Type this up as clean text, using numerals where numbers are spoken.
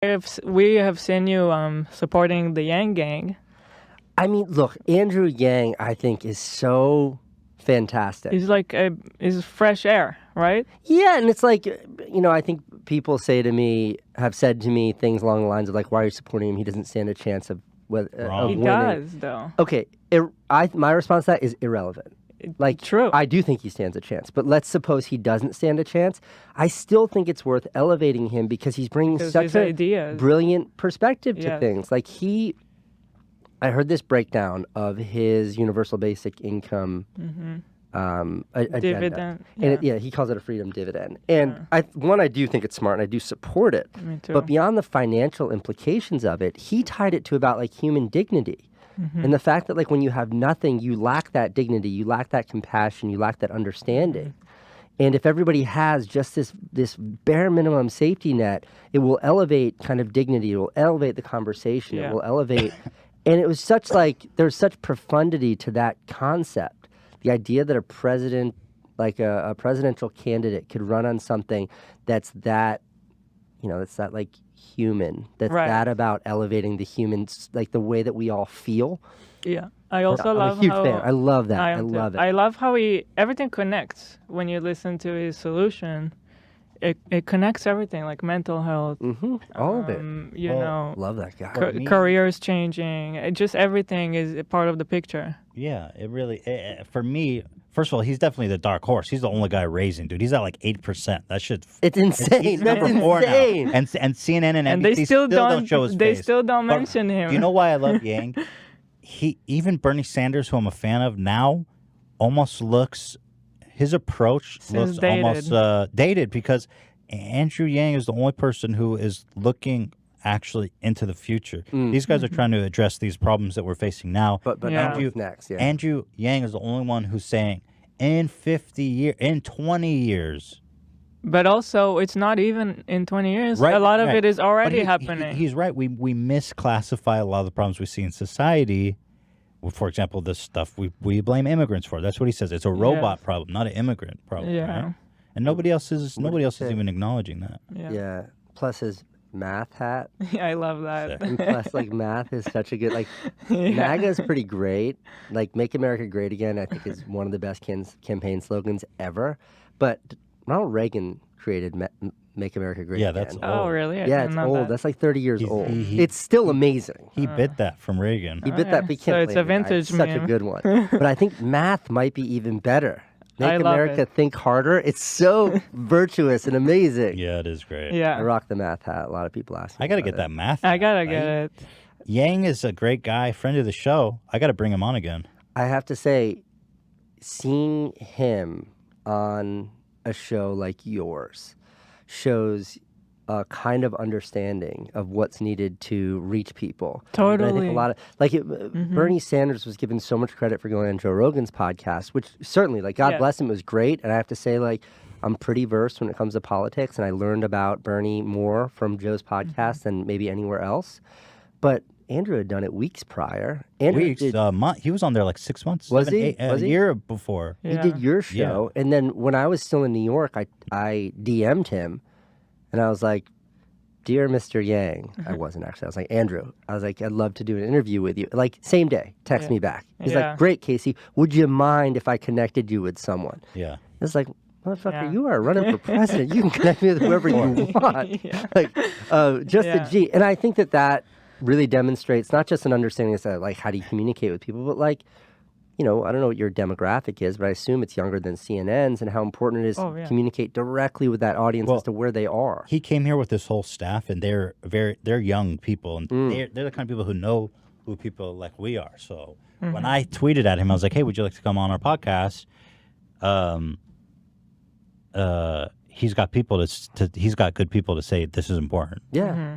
We have seen you supporting the Yang Gang. I mean, look, Andrew Yang, I think, is so fantastic. He's like he's fresh air, right? Yeah, and it's like, I think people have said to me things along the lines of like, why are you supporting him? He doesn't stand a chance of He winning. does, though. Okay, my response to that is irrelevant. Like, true. I do think he stands a chance, but let's suppose he doesn't stand a chance. I still think it's worth elevating him because he's bringing such a brilliant perspective to things. Like I heard this breakdown of his universal basic income agenda. Dividend. And he calls it a freedom dividend. And I do think it's smart and I do support it. Me too. But beyond the financial implications of it, he tied it to about like human dignity. And the fact that like when you have nothing, you lack that dignity, you lack that compassion, you lack that understanding. And if everybody has just this bare minimum safety net, it will elevate kind of dignity, it will elevate the conversation, it will elevate. And it was there's such profundity to that concept. The idea that a president, like a presidential candidate could run on something that's that, that's that like human, that's that about elevating the humans, like the way that we all feel. Yeah. I also love I'm a huge fan. I love that. I love it. I love how everything connects when you listen to his solution. It connects everything, like mental health. All of it. Love that guy. Careers changing. Just everything is a part of the picture. Yeah, it really, for me, first of all, he's definitely the dark horse. He's the only guy raising, dude. He's at like 8%. That shit. It's insane. That's insane. Now. And CNN and NBC they still don't show his face. They still don't mention him. You know why I love Yang? Even Bernie Sanders, who I'm a fan of now, almost looks... His approach looks almost dated because Andrew Yang is the only person who is looking actually into the future. These guys are trying to address these problems that we're facing now. But Andrew's next. Yeah. Andrew Yang is the only one who's saying in 50 years, in 20 years. But also, it's not even in 20 years. Right, a lot of it is already happening. He's right. We misclassify a lot of the problems we see in society. For example, this stuff we blame immigrants for. That's what he says. It's a robot problem, not an immigrant problem. Yeah. Right? And nobody else is even acknowledging that. Yeah. Plus his math hat. I love that. And plus, like, math is such a good, like, MAGA is pretty great. Like, Make America Great Again, I think, is one of the best campaign slogans ever. But Ronald Reagan created Make America Great Again. Yeah, that's old. Oh, really? It's old. That. That's like 30 years old. It's still amazing. He bit that from Reagan. He bit that. But so it's a vintage meme. Such a good one. But I think math might be even better. Make America think harder. It's so virtuous and amazing. Yeah, it is great. Yeah. I rock the math hat. A lot of people ask me. I got to get that math hat. I got to get it. Yang is a great guy, friend of the show. I got to bring him on again. I have to say, seeing him on a show like yours shows a kind of understanding of what's needed to reach people. Totally. And I think a lot of Bernie Sanders was given so much credit for going on Joe Rogan's podcast, which certainly, like, God bless him, was great. And I have to say, like, I'm pretty versed when it comes to politics, and I learned about Bernie more from Joe's podcast than maybe anywhere else. But Andrew had done it weeks prior. He was on there like 6 months. Was he? A year before. He did your show. And then when I was still in New York, I DM'd him. And I was like, "Dear Mr. Yang," I wasn't actually. I was like, "Andrew," I was like, "I'd love to do an interview with you." Like, same day, text me back. He's like, "Great, Casey. Would you mind if I connected you with someone?" Yeah. It's like, motherfucker, you are running for president. You can connect me with whoever you want. Like, just a G. And I think that really demonstrates not just an understanding of like how do you communicate with people, but like, I don't know what your demographic is, but I assume it's younger than CNN's, and how important it is to communicate directly with that audience as to where they are. He came here with this whole staff, and they're young people, and they're the kind of people who know who people like we are. So when I tweeted at him, I was like, "Hey, would you like to come on our podcast?" He's got people he's got good people to say this is important. Yeah.